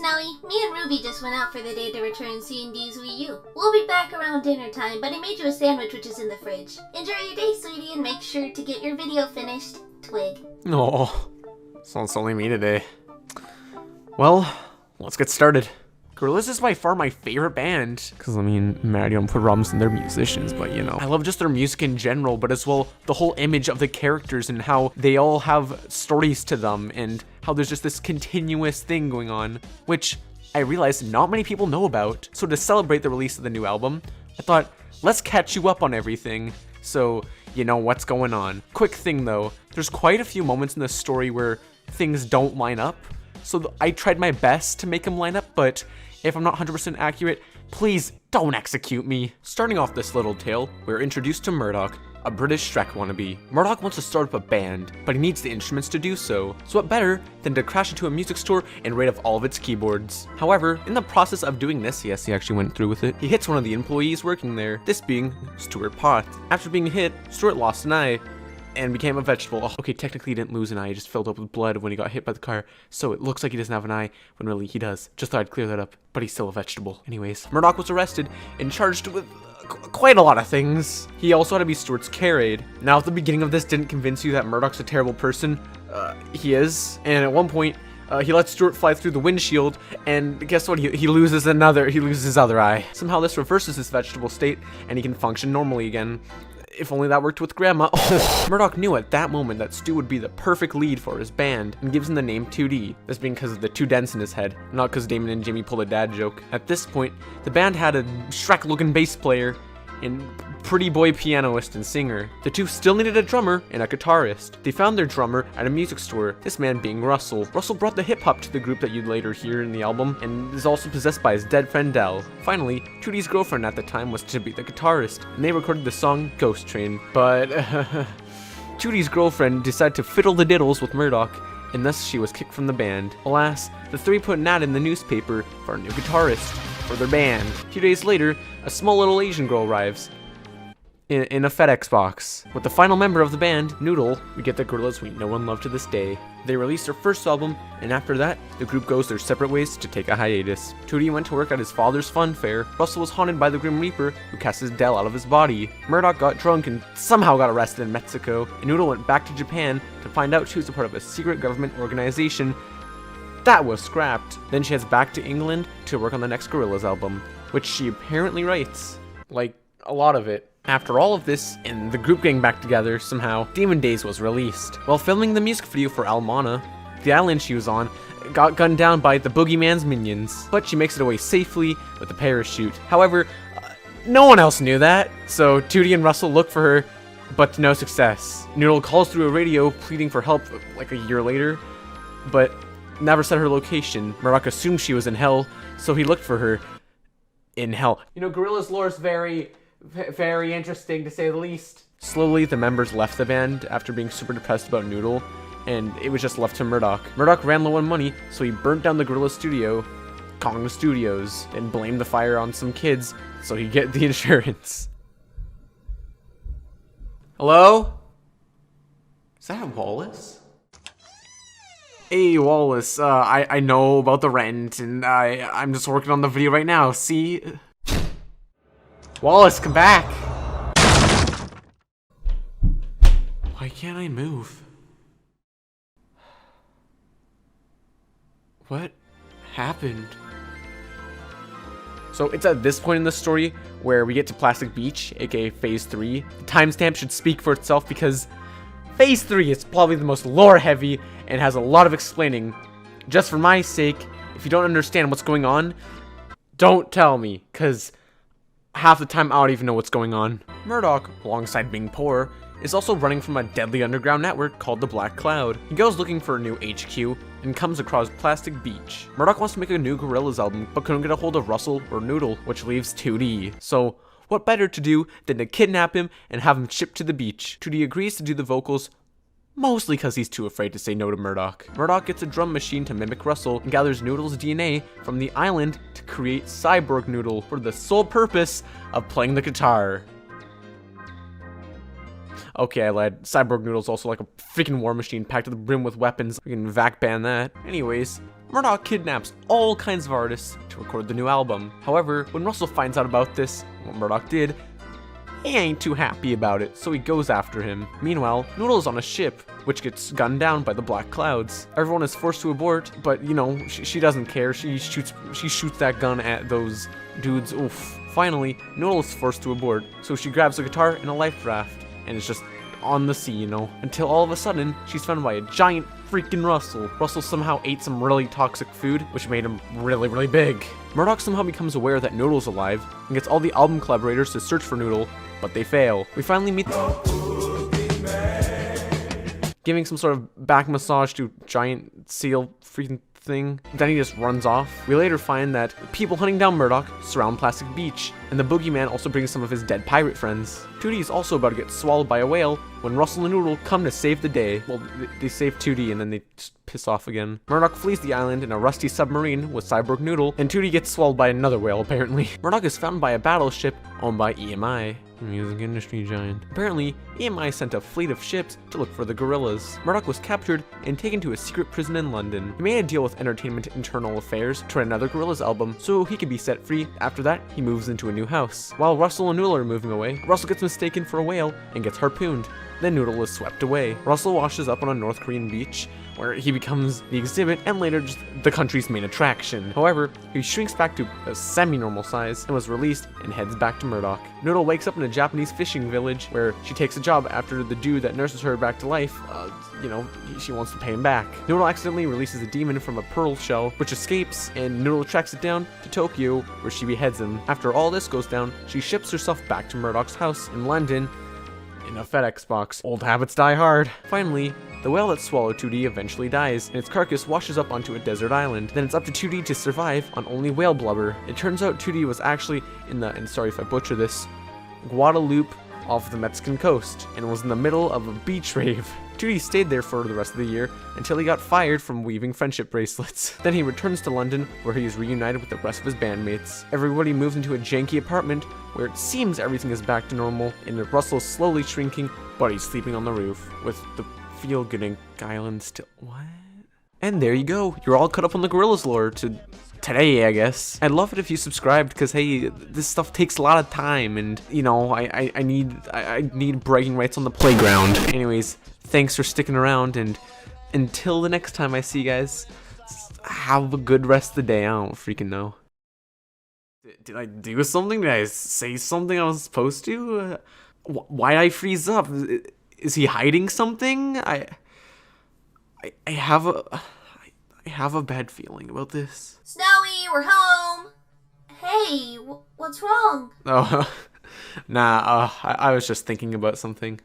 Snowy. Me and Ruby just went out for the day to return C&D's Wii U. We'll be back around dinner time, but I made you a sandwich which is in the fridge. Enjoy your day, sweetie, and make sure to get your video finished. Twig. Oh, sounds only me today. Well, let's get started. Gorillaz is by far my favorite band. Because, I mean, Maddie don't put problems in their musicians, but you know. I love just their music in general, but as well, the whole image of the characters and how they all have stories to them and how there's just this continuous thing going on, which I realized not many people know about. So to celebrate the release of the new album, I thought, let's catch you up on everything. So, you know what's going on. Quick thing though, there's quite a few moments in the story where things don't line up. So I tried my best to make them line up, but if I'm not 100% accurate, please don't execute me. Starting off this little tale, we're introduced to Murdoc, a British Shrek wannabe. Murdoc wants to start up a band, but he needs the instruments to do so. So what better than to crash into a music store and raid off all of its keyboards. However, in the process of doing this, yes, he actually went through with it, he hits one of the employees working there, this being Stuart Potts. After being hit, Stuart lost an eye and became a vegetable. Oh, okay, technically he didn't lose an eye, he just filled up with blood when he got hit by the car, so it looks like he doesn't have an eye, when really he does. Just thought I'd clear that up, but he's still a vegetable. Anyways, Murdoc was arrested and charged with quite a lot of things. He also had to be Stuart's care aide. Now, if the beginning of this didn't convince you that Murdoc's a terrible person, he is, and at one point, he lets Stuart fly through the windshield, and guess what? He loses his other eye. Somehow this reverses his vegetable state, and he can function normally again. If only that worked with Grandma. Murdoc knew at that moment that Stu would be the perfect lead for his band and gives him the name 2D. This being because of the two dents in his head, not because Damon and Jimmy pulled a dad joke. At this point, the band had a Shrek-looking bass player and pretty boy pianist and singer. The two still needed a drummer and a guitarist. They found their drummer at a music store, this man being Russell. Russell brought the hip-hop to the group that you'd later hear in the album, and is also possessed by his dead friend Del. Finally, 2D's girlfriend at the time was to be the guitarist, and they recorded the song Ghost Train. But 2D's girlfriend decided to fiddle the diddles with Murdoc, and thus she was kicked from the band. Alas, the three put an ad in the newspaper for a new guitarist for their band. A few days later, a small little Asian girl arrives in a FedEx box. With the final member of the band, Noodle, we get the Gorillaz we know and love to this day. They released their first album, and after that, the group goes their separate ways to take a hiatus. 2D went to work at his father's fun fair. Russell was haunted by the Grim Reaper, who cast his Del out of his body. Murdoc got drunk and somehow got arrested in Mexico, and Noodle went back to Japan to find out she was a part of a secret government organization that was scrapped. Then she heads back to England to work on the next Gorillaz album, which she apparently writes. Like, a lot of it. After all of this, and the group getting back together somehow, Demon Days was released. While filming the music video for Almana, the island she was on got gunned down by the Boogeyman's minions, but she makes it away safely with a parachute. However, no one else knew that, so 2D and Russell look for her, but to no success. Noodle calls through a radio pleading for help like a year later, but never said her location. Murdoc assumed she was in hell, so he looked for her in hell. You know, Gorillaz lore is very interesting, to say the least. Slowly, the members left the band after being super depressed about Noodle, and it was just left to Murdoc. Murdoc ran low on money, so he burnt down the Gorillaz studio, Kong Studios, and blamed the fire on some kids so he'd get the insurance. Hello? Is that Wallace? Hey Wallace, I know about the rent, and I'm just working on the video right now, see? Wallace, come back! Why can't I move? What happened? So it's at this point in the story where we get to Plastic Beach, aka Phase 3. The timestamp should speak for itself because Phase 3 is probably the most lore heavy and has a lot of explaining. Just for my sake, if you don't understand what's going on, don't tell me, cause half the time I don't even know what's going on. Murdoc, alongside being poor, is also running from a deadly underground network called the Black Cloud. He goes looking for a new HQ and comes across Plastic Beach. Murdoc wants to make a new Gorillaz album, but couldn't get a hold of Russell or Noodle, which leaves 2D. So what better to do than to kidnap him and have him shipped to the beach? 2D agrees to do the vocals, mostly because he's too afraid to say no to Murdoc. Murdoc gets a drum machine to mimic Russell and gathers Noodle's DNA from the island to create Cyborg Noodle for the sole purpose of playing the guitar. Okay, I lied. Cyborg Noodle's also like a freaking war machine packed to the brim with weapons. We can vac ban that. Anyways, Murdoc kidnaps all kinds of artists to record the new album. However, when Russell finds out about this, what Murdoc did, he ain't too happy about it, so he goes after him. Meanwhile, Noodle's on a ship, which gets gunned down by the black clouds. Everyone is forced to abort, but you know, she doesn't care. She shoots that gun at those dudes. Oof. Finally, Noodle is forced to abort, so she grabs a guitar and a life raft, and is just on the sea, you know, until all of a sudden, she's found by a giant freaking Russell. Russell somehow ate some really toxic food, which made him really, really big. Murdoc somehow becomes aware that Noodle's alive, and gets all the album collaborators to search for Noodle, but they fail. We finally meet giving some sort of back massage to giant seal freaking thing. Then he just runs off. We later find that people hunting down Murdoc surround Plastic Beach, and the boogeyman also brings some of his dead pirate friends. Tootie is also about to get swallowed by a whale when Russell and Noodle come to save the day. Well, they save Tootie and then they just piss off again. Murdoc flees the island in a rusty submarine with Cyborg Noodle, and Tootie gets swallowed by another whale apparently. Murdoc is found by a battleship owned by EMI, music industry giant. Apparently, EMI sent a fleet of ships to look for the Gorillaz. Murdoc was captured and taken to a secret prison in London. He made a deal with Entertainment Internal Affairs to write another Gorillaz album so he could be set free. After that, he moves into a new house. While Russell and Noodle are moving away, Russell gets mistaken for a whale and gets harpooned. Then Noodle is swept away. Russell washes up on a North Korean beach, where he becomes the exhibit and later just the country's main attraction. However, he shrinks back to a semi-normal size and was released and heads back to Murdoc. Noodle wakes up in a Japanese fishing village where she takes a job after the dude that nurses her back to life, she wants to pay him back. Noodle accidentally releases a demon from a pearl shell, which escapes, and Noodle tracks it down to Tokyo, where she beheads him. After all this goes down, she ships herself back to Murdoc's house in London, in a FedEx box. Old habits die hard. Finally, the whale that swallowed 2D eventually dies, and its carcass washes up onto a desert island. Then it's up to 2D to survive on only whale blubber. It turns out 2D was actually in the, and sorry if I butcher this, Guadeloupe off the Mexican coast, and was in the middle of a beach rave. 2D stayed there for the rest of the year until he got fired from weaving friendship bracelets. Then he returns to London, where he is reunited with the rest of his bandmates. Everybody moves into a janky apartment where it seems everything is back to normal, and Russell's slowly shrinking, but he's sleeping on the roof with the feel-good island still. What? And there you go. You're all caught up on the Gorillaz lore to today, I guess. I'd love it if you subscribed, because hey, this stuff takes a lot of time, and you know, I need bragging rights on the playground. Anyways, thanks for sticking around, and until the next time I see you guys, have a good rest of the day. I don't freaking know. Did I do something? Did I say something I was supposed to? Why'd I freeze up? Is he hiding something? I have a bad feeling about this. Snowy, we're home. Hey, what's wrong? Oh, nah, I was just thinking about something.